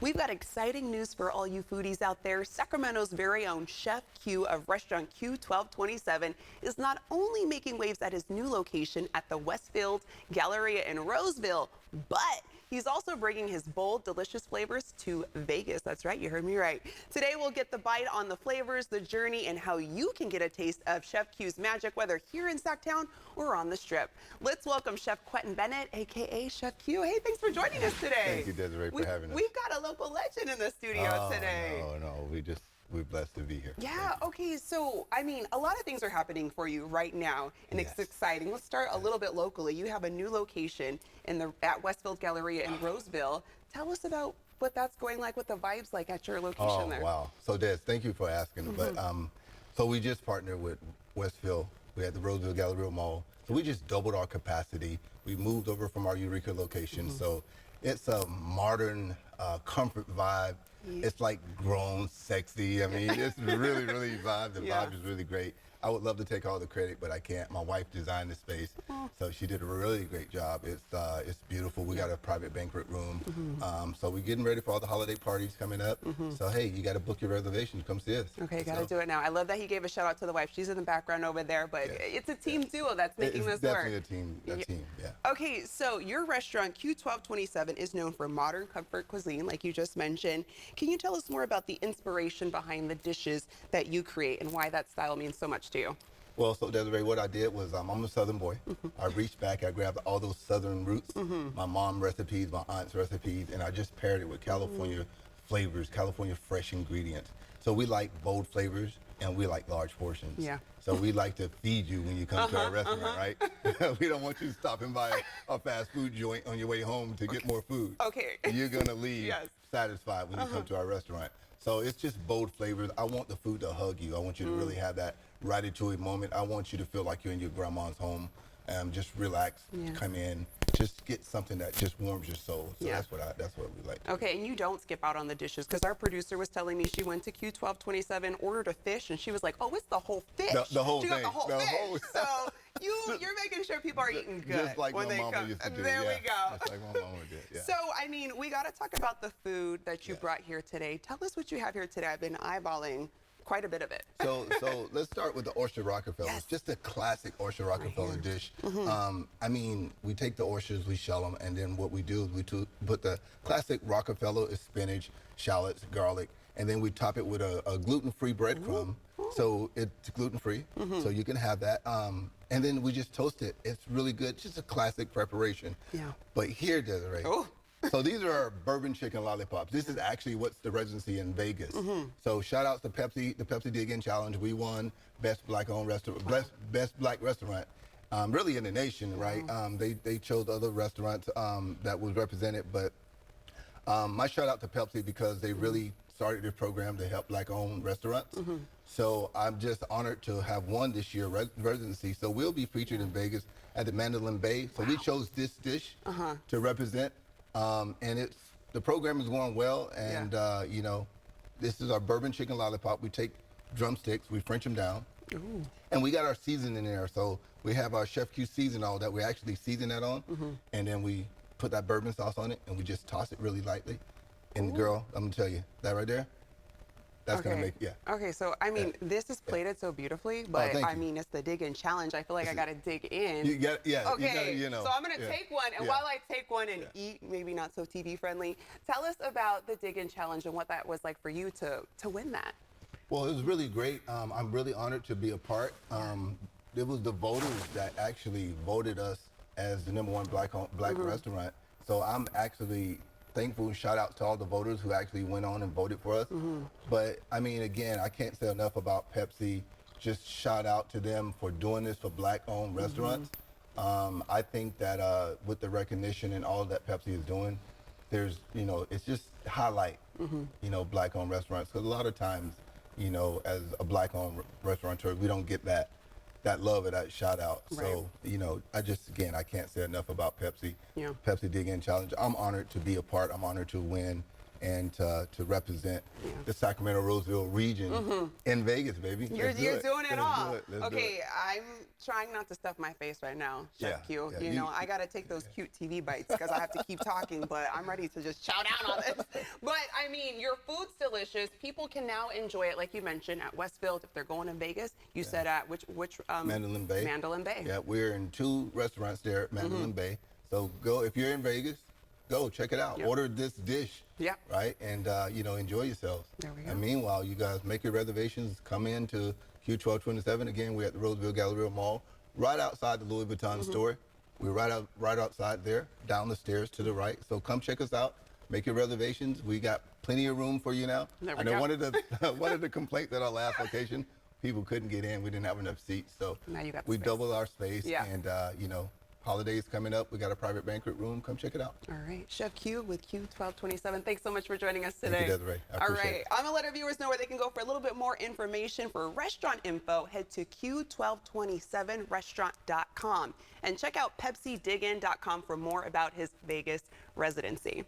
We've got exciting news for all you foodies out there. Sacramento's very own Chef Q of restaurant Q1227 is not only making waves at his new location at the Westfield Galleria in Roseville, but he's also bringing his bold, delicious flavors to Vegas. That's right, you heard me right. Today we'll get the bite on the flavors, the journey, and how you can get a taste of Chef Q's magic, whether here in Sacktown or on the Strip. Let's welcome Chef Quentin Bennett, aka Chef Q. Hey, thanks for joining us today. Thank you, Desiree, for having us. We've got a local legend in the studio today. No, we're blessed to be here. Yeah, okay, so, I mean, a lot of things are happening for you right now, and it's exciting. Let's start a little bit locally. You have a new location at Westfield Galleria in Roseville. Tell us about what that's going like, what the vibe's like at your location there. Oh, wow. So, Des, thank you for asking. But, so we just partnered with Westfield. We had the Roseville Galleria Mall. So we just doubled our capacity. We moved over from our Eureka location. So it's a modern comfort vibe. It's like grown, sexy. I mean, it's really, really vibe. The vibe is really great. I would love to take all the credit, but I can't. My wife designed the space, so she did a really great job. It's beautiful. We got a private banquet room. So we're getting ready for all the holiday parties coming up. So hey, you got to book your reservations. Come see us. Okay, got to do it now. I love that he gave a shout out to the wife. She's in the background over there, but it's a team duo that's making this work. It's definitely a team, yeah. Okay, so your restaurant, Q1227, is known for modern comfort cuisine, like you just mentioned. Can you tell us more about the inspiration behind the dishes that you create and why that style means so much to you? Well, so Desiree, what I did was, I'm a Southern boy. I reached back, I grabbed all those Southern roots, my mom's recipes, my aunt's recipes, and I just paired it with California flavors, California fresh ingredients. So we like bold flavors and we like large portions. Yeah. So we like to feed you when you come to our restaurant, right? We don't want you stopping by a fast food joint on your way home to get more food. Okay. You're gonna leave satisfied when you come to our restaurant. So it's just bold flavors. I want the food to hug you. I want you to really have that ratatouille moment. I want you to feel like you're in your grandma's home. Just relax, come in, just get something that just warms your soul. So that's what we like. Okay, and you don't skip out on the dishes, because our producer was telling me she went to Q1227, ordered a fish, and she was like, "Oh, it's the whole fish." The whole she thing. got the whole fish. So you're making sure people are eating good just like when my they mama come. used to do. There we go. Just like my mama did. Yeah. So I mean, we got to talk about the food that you brought here today. Tell us what you have here today. I've been eyeballing quite a bit of it. So let's start with the oyster Rockefeller. It's just a classic oyster Rockefeller dish. I mean, we take the oysters, we shell them, and then what we do is we put the classic Rockefeller is spinach, shallots, garlic, and then we top it with a gluten-free breadcrumb. So it's gluten-free, so you can have that. And then we just toast it. It's really good. Just a classic preparation. Yeah. But here, Desiree. So these are our bourbon chicken lollipops. This is actually what's the residency in Vegas. So shout out to Pepsi, the Pepsi Dig In Challenge. We won best black-owned restaurant, best black restaurant, really in the nation, right? They chose other restaurants that was represented, but my shout out to Pepsi because they really started this program to help black-owned restaurants. So I'm just honored to have won this year residency. So we'll be featured in Vegas at the Mandalay Bay. So we chose this dish to represent. And the program is going well, and you know, this is our bourbon chicken lollipop. We take drumsticks, we French them down, and we got our seasoning in there. So we have our Chef Q season that we actually season that on, and then we put that bourbon sauce on it, and we just toss it really lightly. And girl, I'm gonna tell you, that right there, that's gonna make, Okay, so I mean, this is plated so beautifully, but I mean, it's the dig in challenge. I feel like I gotta dig in. You got, okay, you know. So I'm gonna take one, and while I take one and eat, maybe not so TV friendly, tell us about the dig in challenge and what that was like for you to win that. Well, it was really great. I'm really honored to be a part. It was the voters that actually voted us as the #1 black restaurant. So I'm actually thankful and shout out to all the voters who actually went on and voted for us. But I mean, again, I can't say enough about Pepsi. Just shout out to them for doing this for black-owned restaurants. I think that with the recognition and all that Pepsi is doing, there's, you know, it's just highlight, you know, black-owned restaurants. Because a lot of times, you know, as a black-owned restaurateur, we don't get that love or that shout out. So, you know, I can't say enough about Pepsi. Pepsi Dig In Challenge. I'm honored to be a part. I'm honored to win and to represent the Sacramento Roseville region in Vegas, baby. You're doing it all. Okay, I'm trying not to stuff my face right now, Chef Q. You know, I got to take those cute TV bites because I have to keep talking, but I'm ready to just chow down on this. But mean, your food's delicious. People can now enjoy it, like you mentioned, at Westfield. If they're going to Vegas, you said at which Mandalay Bay. Mandalay Bay. Yeah, we're in 2 restaurants there at Mandalay Bay. So go, if you're in Vegas, go check it out. Yep. Order this dish, Yep. right? And, you know, enjoy yourselves. There we go. And meanwhile, you guys make your reservations, come in to Q1227. Again, we're at the Roseville Galleria Mall, right outside the Louis Vuitton store. We're right outside there, down the stairs to the right. So come check us out. Make your reservations. We got plenty of room for you now. There we I know go. one of the complaints at our last location, people couldn't get in. We didn't have enough seats. So Now you got the we space. doubled our space. Yeah. And, you know, holidays coming up. We got a private banquet room. Come check it out. All right, Chef Q with Q1227. Thanks so much for joining us today. Thank you, Desiree. I All appreciate right, it. I'm gonna let our viewers know where they can go for a little bit more information. For restaurant info, head to Q1227restaurant.com and check out PepsiDigIn.com for more about his Vegas residency.